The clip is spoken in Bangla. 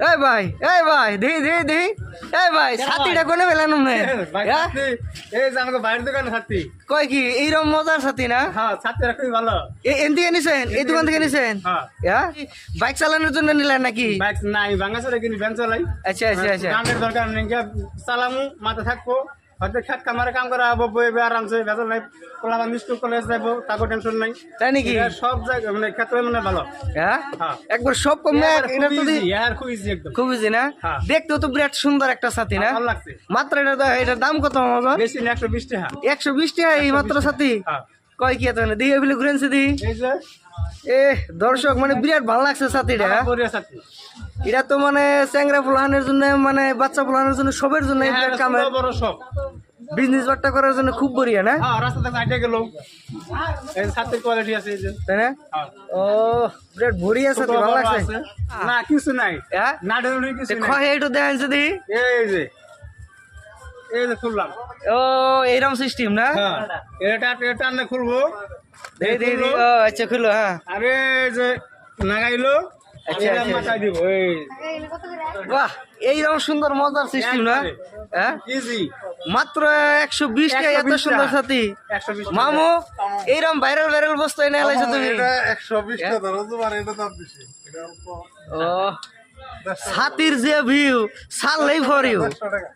এই ভাই দেহি দেহি দেহি এই ভাই ছাতিটা কোনে পেলেন মনে ভাই ছাতি এই যে আমাকে বাইরের দোকানে ছাতি কয় কি এইরকম মজার ছাতি না হ্যাঁ ছাতিটা খুবই ভালো এন থেকে নিছেন এই দোকান থেকে নিছেন হ্যাঁ বাইক চালানোর জন্য নিলেন নাকি বাইক নাই বাংলাদেশে কিনি ভ্যান চালাই আচ্ছা আচ্ছা আচ্ছা গানের দরকার নেই চালামু মাথা থাকবো হয়তো খেত কামারে কাম করা হবো বইবে আরামসে ভেতর নাই পোলাপান স্কুল কলেজ যাবো তাকে টেনশন নাই তাই নাকি সব জায়গায় মানে ক্ষেত্রে মানে ভালো হ্যাঁ হ্যাঁ একবার সব কমে এটা তো খুব ইজি একদম খুব ইজি না হ্যাঁ। দেখতেও তো বিরাট সুন্দর একটা ছাতি না ভালো লাগছে মাত্র এটার দাম কত আমার বেশি না 120 টাকা 120 টাকা এই মাত্র ছাতি হ্যাঁ কয় কি এত দিই বলে ঘুরেনছে দি এই যে এ দর্শক মানে বিরাট ভালো লাগছে ছাতিটা কোরিয়া ছাতি এটা তো মানে চ্যাংরা ফুলানের জন্য মানে বাচ্চা ফুলানের জন্য সবের জন্য কামের বড় সব বিজনেস বাট্টা করার জন্য খুব বড়িয়া না হ্যাঁ রাস্তা থেকে আইটা গেল এই ছাতির কোয়ালিটি আছে এই যে তাই না হ্যাঁ ও বিরাট বড়িয়া ছাতি ভালো লাগছে না কিছু নাই হ্যাঁ না ডেলিভারি কিছু নাই খয় একটু দেখান যদি এই যে খুললাম ও এইরকম সিস্টেম না হ্যাঁ এটা আনলে খুলবো দেই দেই দেই ও আচ্ছা খুলো হ্যাঁ আরে এই যে নাগাইলো আচ্ছা, এটা আচ্ছা, মাথায় দিব এই বাহ এইরকম সুন্দর মজার সিস্টেম না হ্যাঁ ইজি মাত্র 120 টাকা এত 120 সুন্দর টাকা। ছাতি 120 মামু এইরকম ভাইরাল বস্তু এনে আলাইছো তুমি এটা 120 টাকা ধরো তোমার এটা দাম বেশি এটা অল্প ও ছাতির যে ভিউ সাললেই ফর ইউ 100 টাকা